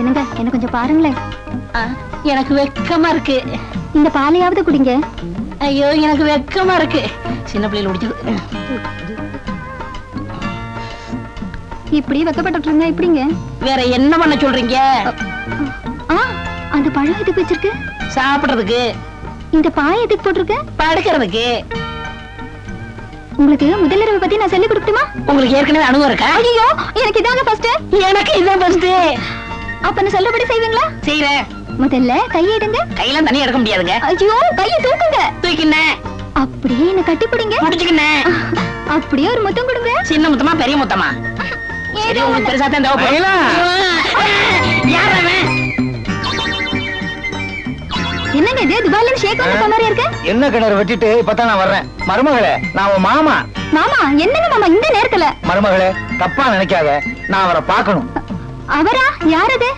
என்னங்க என்ன கொஞ்சம் பாருங்களேன். எனக்கு வெக்கமா இருக்கு. இந்த பாலையாவது குடிங்க. ஐயோ எனக்கு வெக்கமா இருக்கு. சின்ன பிள்ளைல குடிச்சது. இப்படி வெக்கப்பட்டு இருந்தா இப்படிங்க. வேற என்ன பண்ண சொல்றீங்க? அந்த பழம் எதுக்கு வச்சிருக்கு? சாப்பிடுறதுக்கு. இந்த பாய் எதுக்கு போட்டிருக்கு? படுக்கிறதுக்கு. உங்களுக்கு முதலிரவு பத்தி நான் சொல்லி கொடுக்கட்டுமா? உங்களுக்கு ஏற்கனவே அனுபவம் இருக்கா? ஐயோ எனக்கு இதாங்க ஃபர்ஸ்ட். எனக்கு இதான் ஃபர்ஸ்ட். அப்ப நான் சொல்லபடி செய்வீங்களா? செய்றேன். முதல்ல கையை எடுங்க. கையில தண்ணி எடுக்க முடியாதுங்க. ஐயோ கையை தூக்குங்க. தூக்கினே. அப்படியே என்ன கட்டி பிடிங்க. முடிச்சுக்கினே. அப்படியே ஒரு முத்தம் கொடுங்க. சின்ன முத்தமா பெரிய முத்தமா? சரி உங்களுக்கு பெருசா தான் தேவைப்படும். யார் அவன்? என்னங்க இது துபாயில ஷேக் வந்த மாதிரி இருக்கு? என்ன கிணறு வெட்டிட்டு இப்பதான் நான் வர்றேன். மருமகளே நான் உன் மாமா. மாமா என்னங்க மாமா இந்த நேரத்துல? மருமகளே தப்பா நினைக்காத, நான் அவரை பார்க்கணும். அவரா? யார் அது?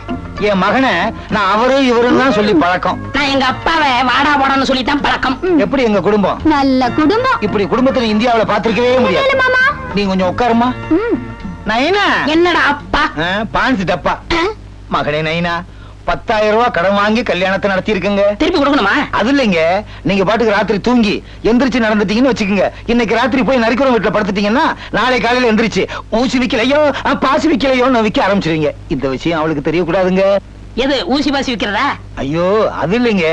என் மகனை நான் அவரு இவருன்னு தான் சொல்லி பழக்கம். நான் எங்க அப்பாவை வாடா போடான்னு சொல்லித்தான் பழக்கம். எப்படி எங்க குடும்பம்? நல்ல குடும்பம். இப்படி குடும்பத்துல இந்தியாவுல பாத்திருக்கவே முடியாது. மாமா நீ கொஞ்சம் உட்காருமா. நைனா என்னடா அப்பா? பான்சி டப்பா. மகனே நைனா 10,000 ரூபாய் கடன் வாங்கி கல்யாணத்தை நடத்தி இருக்குங்க. திருப்பி கொடுக்கணுமா? அது இல்லைங்க, நீங்க பாட்டுக்கு ராத்திரி தூங்கி எந்திரிச்சு நடந்துட்டீங்கன்னு வச்சுக்கோங்க. இன்னைக்கு ராத்திரி போய் நரிக்குறவங்க வீட்டுல படுத்துட்டீங்கன்னா நாளை காலையில எந்திரிச்சு ஊசி விக்கலையோ பாசி விக்கலையோ விக்க ஆரம்பிச்சிருவீங்க. இந்த விஷயம் அவளுக்கு தெரியக்கூடாதுங்க. எது ஊசி பாசி விக்கிறதா? ஐயோ அது இல்லைங்க,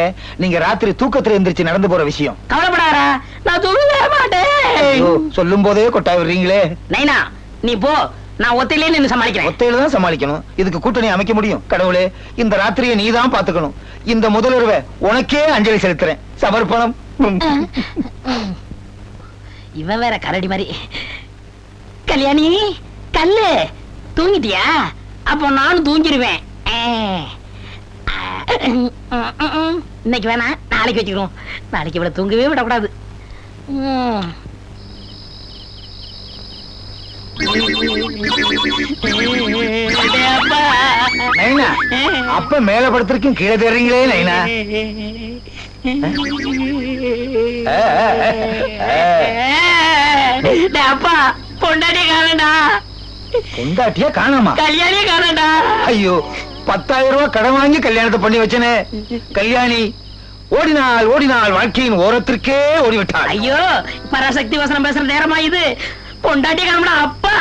நீங்க ராத்திரி தூக்கத்துல எந்திரிச்சு நடந்து போற விஷயம். கவலைப்படாரா, நான் தூங்கவே மாட்டேன். சொல்லும் போதே கொட்டா விடுறீங்களே. நைனா நீ போ, நான் ஒத்தையிலே நின்னு சமாளிக்கிறேன். ஒத்தையில தான் சமாளிக்கணும். இதுக்கு கூட்டணி அமைக்க முடியும். கடவுளே இந்த ராத்திரியை நீ தான் பாத்துக்கணும். இந்த முதல்வரை உனக்கே அஞ்சலி செலுத்துறேன். சமர்ப்பணம். இவன் வேற கரடி மாதிரி. கல்யாணி கல்லு தூங்கிட்டியா? அப்போ நானும் தூங்கிடுவேன். இன்னைக்கு வேணா நாளைக்கு வச்சுக்கிறோம். நாளைக்கு இவ்வளவு தூங்கவே விடக்கூடாது. நைனா அப்ப மேல படுத்திருக்கும் கீழே தெரியுங்களே நைனா. அப்பா பொண்டாட்டிய காணடா. பொண்டாட்டியா காணாமா? கல்யாணிய காணடா. ஐயோ 10,000 ரூபாய் கடன் வாங்கி கல்யாணத்தை பண்ணி வச்சனே. கல்யாணி ஓடினாள் ஓடினாள் வாழ்க்கையின் ஓரத்திற்கே ஓடிவிட்டாள். ஐயோ பராசக்தி வசனம் பேசுற நேரமா இது? பொண்டாட்டிய காணடா அப்பா.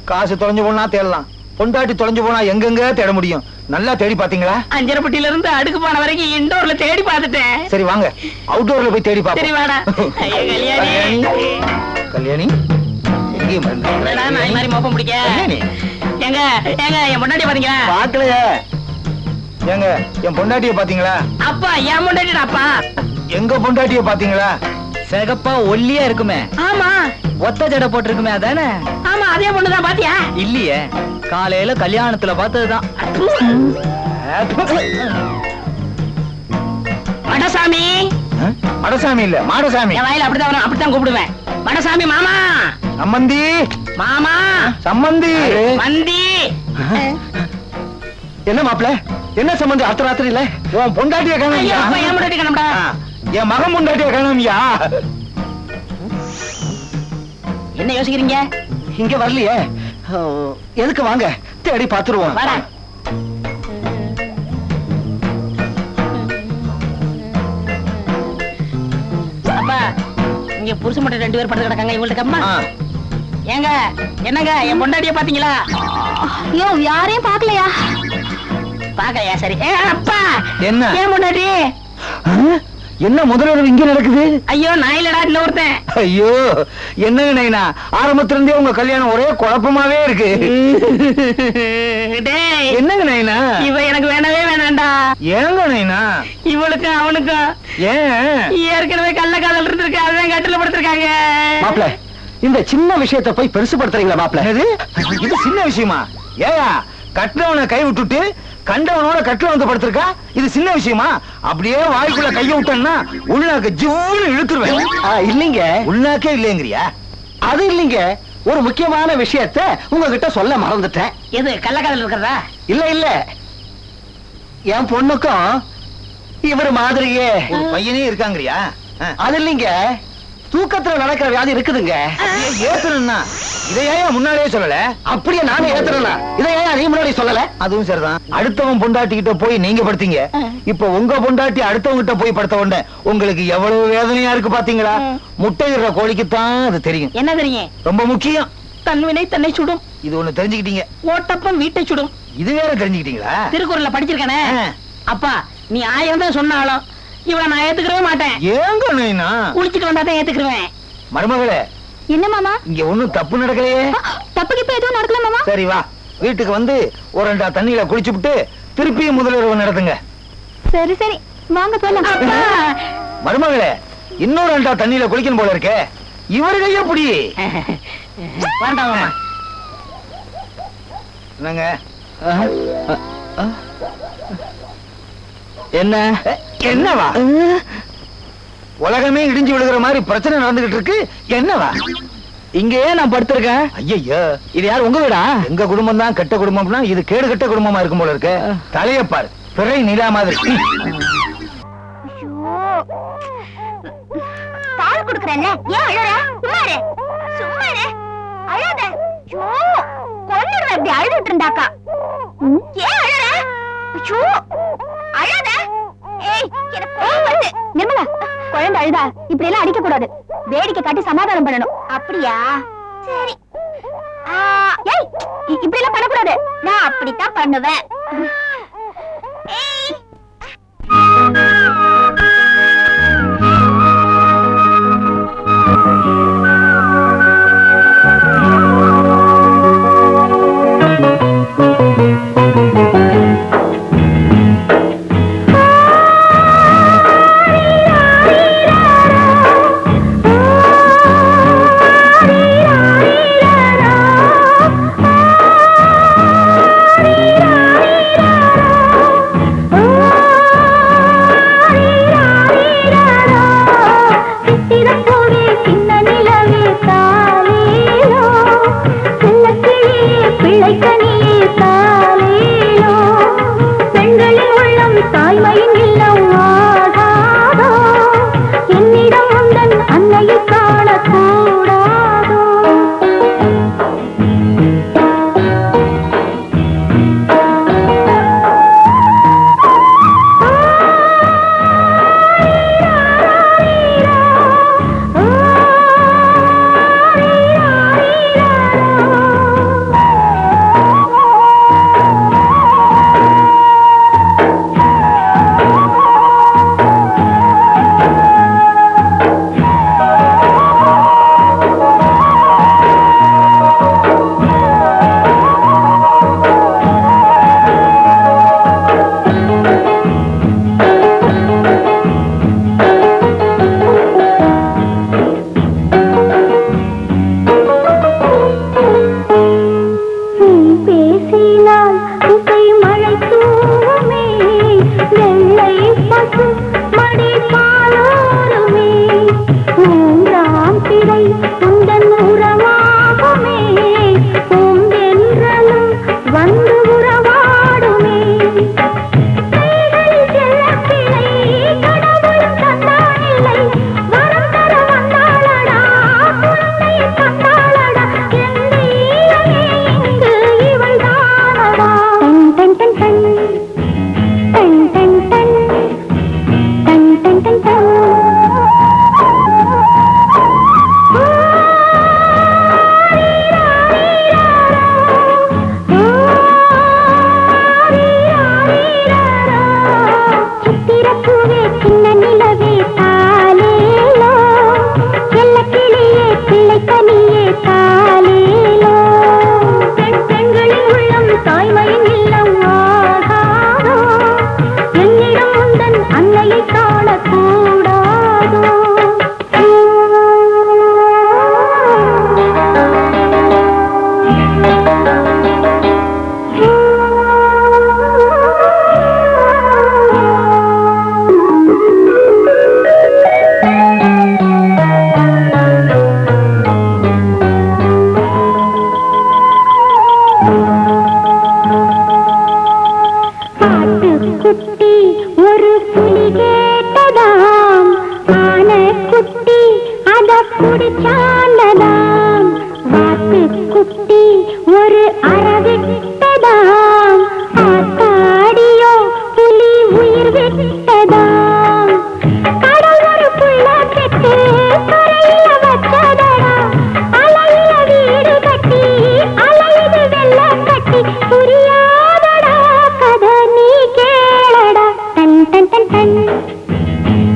காசு தொலைஞ்சு போனா தேடலாம், பொண்டாட்டி தொலைஞ்சு போனா எங்கெங்க தேட முடியும்? நல்லா தேடி பாத்தீங்களா? அஞ்சரப்பட்டியில இருந்து அடுக்கு போன வரைக்கும் இன்டோர்ல தேடி பார்த்துட்டேன். சரி வாங்க அவுட்டோர்ல போய் தேடி பாப்போம். சரி வாடா. கல்யாணி கல்யாணி எங்கேயும் நாய் மாதிரி மோப்பம் பிடிக்க. எங்க எங்க என் பொண்டாட்டிய பாத்தீங்களா? பாக்கலையே. ஏங்க என் பொண்டாட்டிய பாத்தீங்களா? அப்பா என் பொண்டாட்டிடா அப்பா. எங்க பொண்டாட்டிய பாத்தீங்களா? சிகப்பா ஒல்லியா இருக்குமே. ஆமா. ஒத்த ஜடை போட்டிருக்குமே அதானே? ஆமா அதே பொண்ணுதான். பாத்தியா? இல்லையே, காலையில கல்யாணத்துல பார்த்ததுதான். மடசாமி. மடசாமி இல்ல மாடசாமி. என் வாயில அப்படிதான் வரும், அப்படித்தான் கூப்பிடுவேன். மடசாமி மாமா. சம்மந்தி மாமா. சம்மந்தி மந்தி. என்ன மாப்பிள்ள, என்ன சம்பந்தி அர்த்தராத்திரியில? உன் பொண்டாட்டிய ஐயோ, அப்பா, என் பொண்டாட்டி காணோம்டா. என் மகன் பொண்டாட்டிய காணோம்யா. என்ன யோசிக்கிறீங்க? இங்க வரலையே, எதுக்கு? வாங்க தேடி பாத்துருவோம். வாடா. அப்பா இங்க புருஷன் மட்டும் 2 பேர் படுத்து கிடக்காங்க. இவங்கள்ட்ட கம்மா. ஏங்க என்னங்க என் பொண்டாட்டிய பாத்தீங்களா? ஐயோ யாரையும் பாக்கலையா? பாக்கலையா? சரி. அப்பா என்ன ஏன் பொண்டாட்டி? என்ன முதல்வர் இங்க நடக்குது? ஐயோ நான் இல்லடா, இன்னொருத்தன். ஐயோ என்னங்க நைனா, ஆரம்பத்துல இருந்தே உங்க கல்யாணம் ஒரே குழப்பமாவே இருக்கு. என்னங்க நைனா? இவ எனக்கு வேணவே வேணாண்டா. ஏங்க நைனா? இவளுக்கும் அவனுக்கும் ஏன் ஏற்கனவே கள்ள காதல் இருந்திருக்கு. அதான் கட்டில படுத்திருக்காங்க. மாப்ள இந்த சின்ன விஷயத்தை போய் பெருசுபடுத்துறீங்களா மாப்ள? இது சின்ன விஷயமா? ஏயா கட்டினவனை கை விட்டுட்டு கண்டவனோட கட்டில வந்து படுத்திருக்கா, இது சின்ன விஷயமா? அப்படியே வாய்க்குள்ள கைய விட்டேன்னா உள்நாக்கு ஜூன்னு இழுத்துருவேன். இல்லீங்க, உள்நாக்கே இல்லைங்கிறியா? அது இல்லீங்க, ஒரு முக்கியமான விஷயத்தை உங்ககிட்ட சொல்ல மறந்துட்டேன். எது கள்ளக்காதல் இருக்கிறதா? இல்ல இல்ல, என் பொண்ணுக்கும் இவர் மாதிரியே ஒரு பையனே இருக்காங்கறியா? அது இல்லீங்க, தூக்கத்துல நடக்கிற வியாதி இருக்குதுங்க. ஏத்தணும்னா இதையே முன்னாடியே சொல்லல. அப்படியே நானே ஏத்தனா இதையே நீ முன்னாடி சொல்லல. அதுவும் சரிதான். அடுத்தவன் பொண்டாட்டி கிட்ட போய் நீங்க படுத்தீங்க. இப்ப உங்க பொண்டாட்டி அடுத்தவங்க கிட்ட போய் படுத்த உடனே உங்களுக்கு எவ்வளவு வேதனையா இருக்கு பாத்தீங்களா? முட்டையிடுற கோழிக்கு தான் அது தெரியும். என்ன தெரியும்? ரொம்ப முக்கியம். தன்வினை தன்னை சுடும். இது ஒண்ணு தெரிஞ்சுக்கிட்டீங்க. ஓட்டப்பம் வீட்டை சுடும். இது வேற தெரிஞ்சுக்கிட்டீங்களா? திருக்குறள்ல படிச்சிருக்கானே. அப்பா நீ 1000 தான் சொன்னாலும் இவளை நான் ஏத்துக்கவே மாட்டேன். ஏங்க நைனா? குளிச்சுட்டு வந்தா தான் ஏத்துக்குருவேன். மருமகளே, என்ன மாமா? இங்க ஒண்ணும் தப்பு நடக்கலையே. தப்புக்கு இப்ப எதுவும் நடக்கல மாமா. சரி வா, வீட்டுக்கு வந்து ஒரு 2 தண்ணியில குளிச்சு விட்டு திருப்பியும் முதலுறவு நடத்துங்க. சரி சரி வாங்க போலாம். மருமகளே, இன்னொரு 2 தண்ணியில குளிக்கணும் போல இருக்கே. இவரு கைய புடி. வேண்டாம் மாமா. என்னங்க? என்ன என்னவா? உலகமே இடிஞ்சு விழுகிற மாதிரி பிரச்சனை நடந்துகிட்டு இருக்கு. என்னவா? இங்கேயே நான் படுத்திருக்கேன். ஐயோ, இது யார், உங்க வீடா? எங்க குடும்பம் தான் கெட்ட குடும்பம்னா இது கேடு கெட்ட குடும்பமா இருக்கும் போல இருக்கு. தலையப்பார் பிறை நிலா மாதிரி. பால் குடுக்கறேன்ல, ஏன் அழற? சும்மாரு சும்மாரு அழாத. ஐயோ கொன்னுடுவேன் இப்படி அழுதுட்டு இருந்தாக்கா. ஏன் அழற? ஐயோ அழாத. ஏய் எனக்கு கோவம் வருது. நிர்மலா, குழந்தை அழுதா இப்படி எல்லாம் அடிக்க கூடாது. வேடிக்கை காட்டி சமாதானம் பண்ணணும். அப்படியா? சரி. ஏய் இப்படி எல்லாம் பண்ணக்கூடாது. நான் அப்படித்தான் பண்ணுவேன். ஏய் குடிச்சாண்டதாம் வாத்து குட்டி ஒரு அறவிட்டதாம் ஆத்தாடியோ புலி உயிர் விட்டதாம் கடல் ஒரு புள்ள பெற்று கரையில வச்சதடா அலையில வீடு கட்டி அலையுது வெள்ளம் கட்டி புரியாதடா கதை நீ கேளடா டன் டன் டன் டன்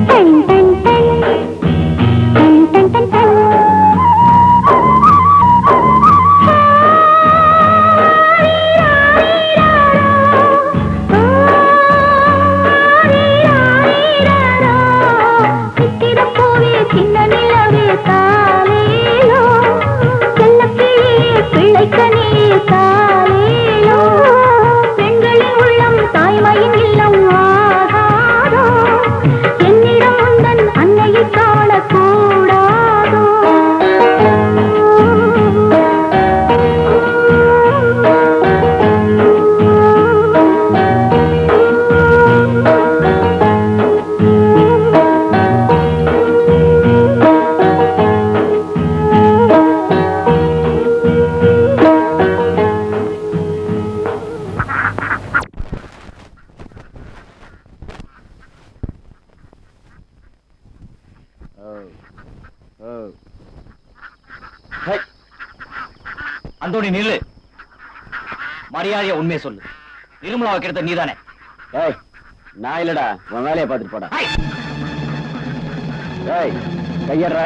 டன் டன் டன் டன் டன் டன் சித்திரப்பூவே சின்ன நிலவே தாலேலோ செல்லக்கிளியே பிள்ளைக்கனியே தாலேலோ பெண்களின் உள்ளம் தாய்மையின் இல்லம் ஆகாதோ என்னிடம் உந்தன் அன்னையை காணக்கூடாதோ அந்தோணி நில்லு. மரியாதையா உண்மையை சொல்லு. நிர்மலாவை கெடுத்த நீதானே? ஏய், நான் இல்லடா, உன் வேலையை பார்த்துட்டு போடா. ஏய், கையறா.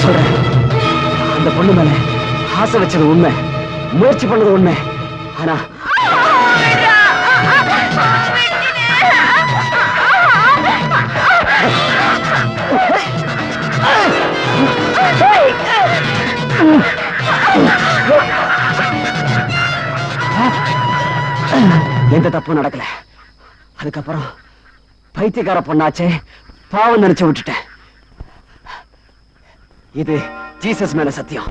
சொல்றேன், அந்த பொண்ணு மேல ஆசை வச்சது உண்மை, முயற்சி பண்ணது உண்மை. ஆனா எந்த தப்பும் நடக்கல. அதுக்கப்புறம் பைத்தியக்கார பொண்ணாச்சே, பாவம் நினைச்சு விட்டுட்டேன். இது ஜீசஸ் மேல சத்தியம்.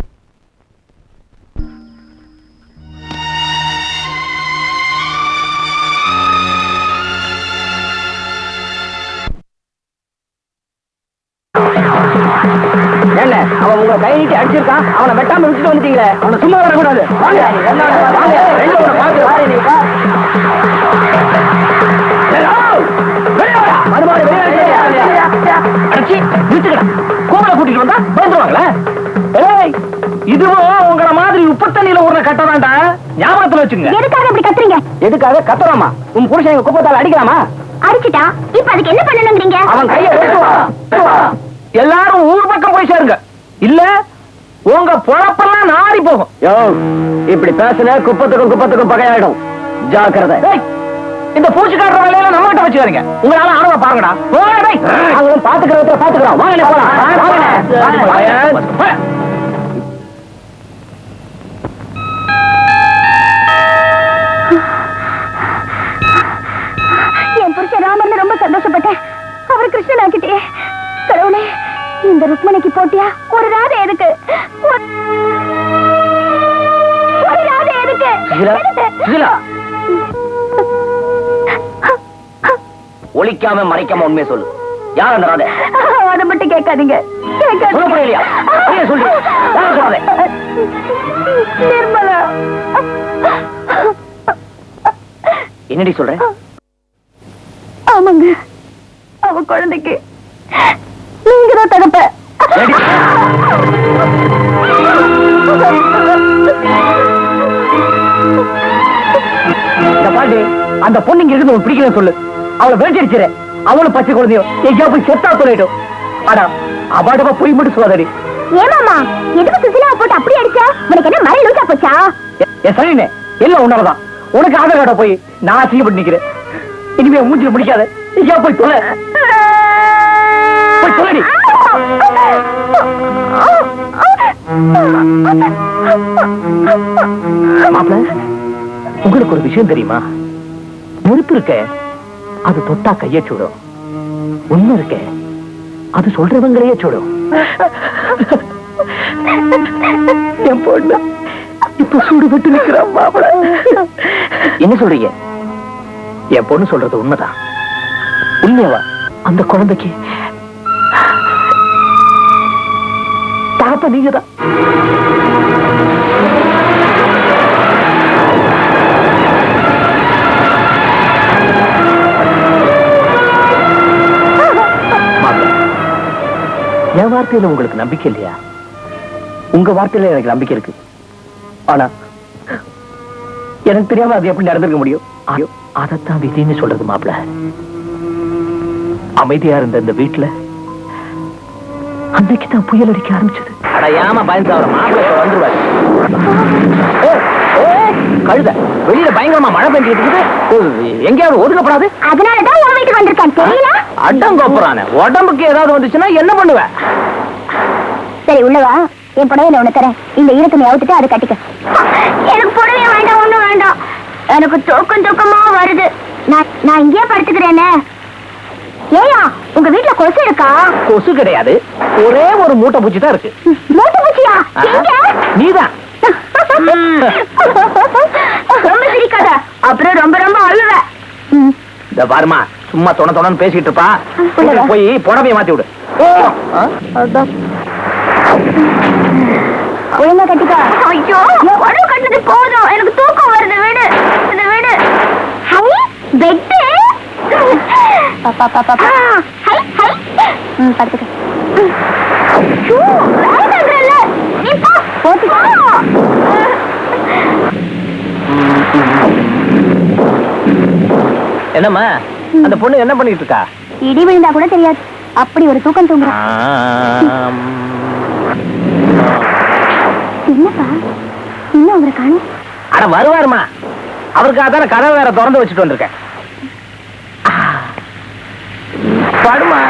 என்ன அவன் உங்க கை நீட்டி அடிச்சிருக்கான், அவனை வெட்டாம விட்டுட்டு வந்துட்டீங்களே, அவனை சும்மா வரக்கூடாது. கோவில கூட்டிட்டு வந்தா பயந்துருவாங்களே. இதுவும் உங்களை மாதிரி உப்பு தண்ணியில ஊர்ல கட்ட வேண்டாம், ஞாபகத்துல வச்சுங்க. எதுக்காக இப்படி கத்துறீங்க? எதுக்காக கத்துறாமா? உன் புருஷன் எங்க குப்பத்தால அடிக்கலாமா? அடிச்சிட்டா இப்ப அதுக்கு என்ன பண்ணணுங்கிறீங்க? அவன் கையை எல்லாரும் ஊர் பக்கம் போய் சேருங்க, இல்ல உங்க பொழப்பெல்லாம் நாரி போகும். யோ, இப்படி பேசுன குப்பத்துக்கும் பகையாயிடும், ஜாக்கிரதை. இந்த பூச்சிக்காட்டுற வேலையில நம்ம கிட்ட வச்சுக்காதீங்க. உங்களால ஆர்வ பாருங்கடா. அவங்களும் பாத்துக்கிறோம். வாங்க போலாம். என் புருஷன் ராமர்னு ரொம்ப சந்தோஷப்பட்டேன். அவ ஒரு கிருஷ்ணன் ஆக்கிட்டே. கடவுளே, இந்த ருக்மணிக்கு போட்டியா ஒரு ராதை எதுக்கு? ஒரு ராதை எதுக்கு? ஒளிக்காம மறைக்காம உண்மையை சொல்லு. யார் அந்த ராதை? அதை மட்டும் கேட்காதீங்க. நிர்மலா. என்னடி சொல்ற? ஆமாங்க, அவ குழந்தைக்கு நீங்க தான் தகப்ப. பாட்டி, அந்த பொண்ணு இங்க இருந்து பிடிக்கல சொல்லு. அவளை வேண்டிச்சிரு. அவளும் பச்சை குழந்தையோ எங்கேயா போய் செத்தா சொல்லிட்டோம். ஆனா அபாடமா போய் மட்டும் சொல்லாதடி. ஏமாமா, எதுக்கு சுசிலாவை போட்டு அப்படி அடிச்சா? உனக்கு என்ன மறை லூசா போச்சா? சரிண்ணே, எல்லாம் உன்னாலதான். உனக்கு ஆதார் கார்டை போய் நான் அசிங்கப்பட்டு நிக்கிறேன். இனிமே மூஞ்சில முடிக்காத. எங்கேயா போய் தொலை. போய் சொல்லடி. மாப்பிள்ள, உங்களுக்கு ஒரு விஷயம் தெரியுமா? நெருப்பு இருக்க அது தொட்டா கைய சுடும். உண்மை இருக்க அது சொல்றவங்களையே சுடும். என் பொண்ணு இப்ப சூடுபட்டு நிக்கிறான். மாப்பிள்ள, என்ன சொல்றீங்க? என் பொண்ணு சொல்றது உண்மைதான். உண்மையவா? அந்த குழந்தைக்கு தகப்ப நீங்கதான். என் வார்த்தையில உங்களுக்கு நம்பிக்கை இல்லையா? உங்க வார்த்தையில எனக்கு நம்பிக்கை இருக்கு. ஆனா எனக்கு தெரியாம அது எப்படி நடந்திருக்க முடியும்? அதத்தான் விதின்னு சொல்றது மாப்பிள்ள. அமைதியா இருந்த இந்த வீட்டுல அன்னைக்குதான் புயல் அடிக்க ஆரம்பிச்சது. ஏமா பயந்து மாப்பிள்ள வந்துருவாரு. கழுத வெளியில பயங்கரமா மழை பெஞ்சிட்டு இருக்குது. எங்கேயாவது ஒதுக்கப்படாது. அதனாலதான் உன் வீட்டுக்கு வந்திருக்கேன். தெரியல, அடங்கோப்புறானே. உடம்புக்கு ஏதாவது வந்துச்சுன்னா என்ன பண்ணுவேன்? சரி, உள்ளவா. என் புடவையில ஒண்ணு தரேன். இந்த ஈரத்துணி அவுத்துட்டு அதை கட்டிக்க. எனக்கு புடவைய வேண்டாம், ஒண்ணும் வேண்டாம். எனக்கு தூக்கம் தூக்கமா வருது. நான் இங்கேயே படுத்துக்கிறேனே. ஏயா, உங்க வீட்டுல கொசு இருக்கா? கொசு கிடையாது, ஒரே ஒரு மூட்டை பூச்சி தான் இருக்கு. மூட்டை பூச்சியா? நீதான். ரொம்ப சிரிக்காத, அப்புறம் ரொம்ப ரொம்ப அழுவ. இந்த பாருமா, சும்மா தொண தொணன்னு பேசிட்டு இருப்பா. போய் புடவைய மாத்தி விடு. ஒழுங்கா கட்டிக்கா. ஐயோ, உடம்பு கட்டினது போதும், எனக்கு தூக்கம் வருது. வீடு இந்த வீடு. High bed. பாப்பா பாப்பா ஹை ஹை. படுத்துக்க. வேண்டாங்கறல நீ போ. போட்டுக்கோ. என்னம்மா, அந்த பொண்ணு என்ன பண்ணிட்டு இருக்கா? இடி விழுந்தா கூட தெரியாது, அப்படி ஒரு தூக்கம் தூங்குறா. என்னப்பா இன்னும் அவரை காணோம்? அட வருவாருமா, அவருக்காக தானே கதவை வேற திறந்து வச்சுட்டு வந்திருக்கேன். படுமா.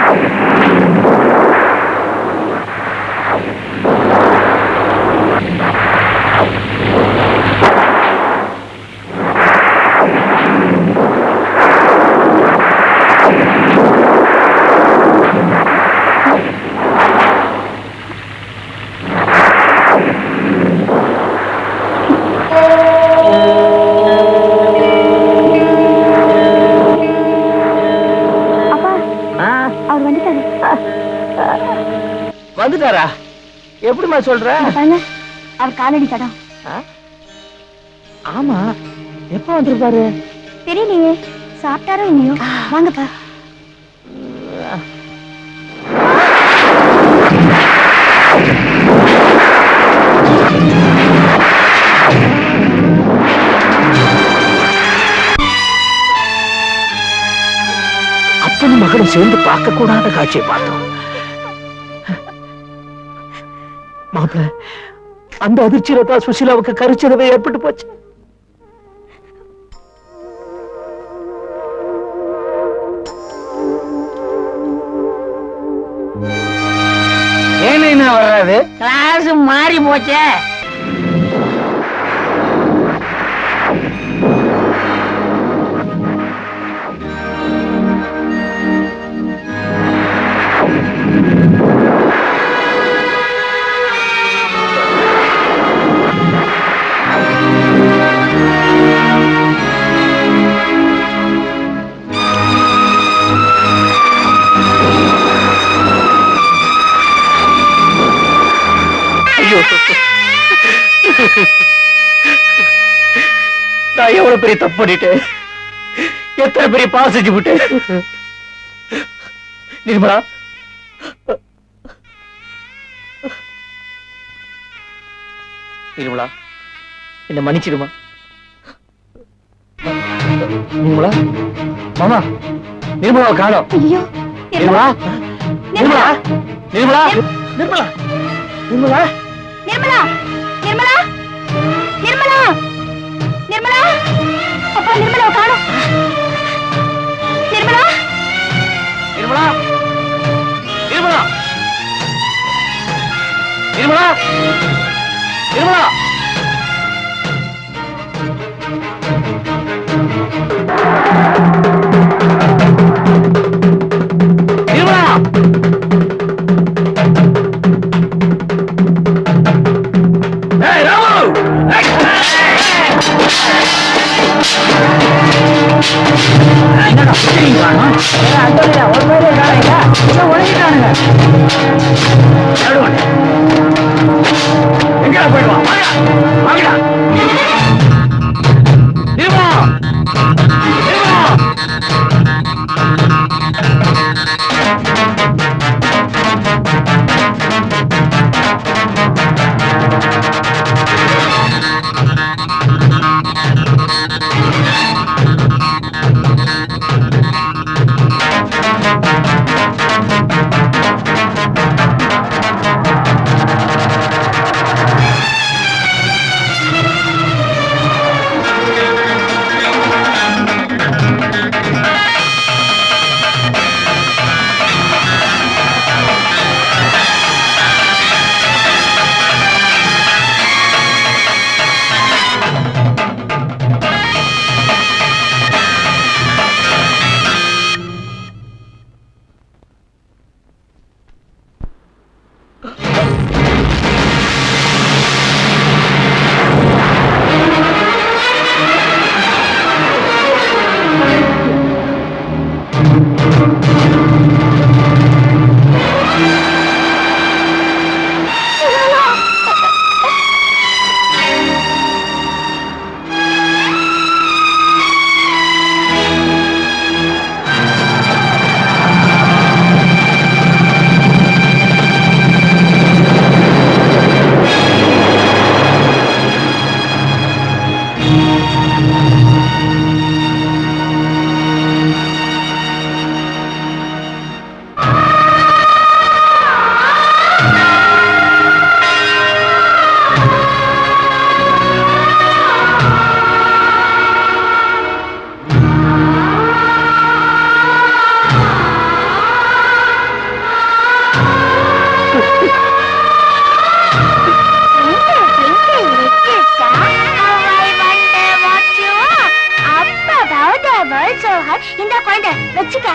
வந்துட்டாரா? எப்படிமா சொல்ற? அவர் காலடி தடம். ஆமா, எப்ப வந்திருப்பாரு? தெரியலையே, சாப்பிட்டாரோ இல்லையோ. வாங்கப்பா. அப்பனும் மகனும் சேர்ந்து பார்க்க கூடாத காட்சியை பார்த்தோம். மாப்பிள்ள, அந்த அதிர்ச்சியில தான் சுஷீலாவுக்கு கருச்சிரவை ஏற்பட்டு போச்சு. ஏன் வர்றாது? கிளாஸ் மாறி போச்சே. நான் எவ்வளவு பெரிய தப்பு பண்ணிட்டேன், எத்தனை பெரிய பாவம் செஞ்சு விட்டேன். நிர்மலா, நிர்மலா, என்ன மன்னிச்சிடுமா? நிர்மலா, மாமா, நிர்மலாவை காணோம். ஐயோ நிர்மலா, நிர்மலா, நிர்மலா, நிர்மலா, நிர்மலா, நிர்மலா நிர்மலா நிர்மலா நிர்மலா அப்பா நிர்மலாவை காணோம். நிர்மலா நிர்மலா, நிர்மலா, நிர்மலா, நிர்மலா. இந்த குழந்தை வச்சுக்க.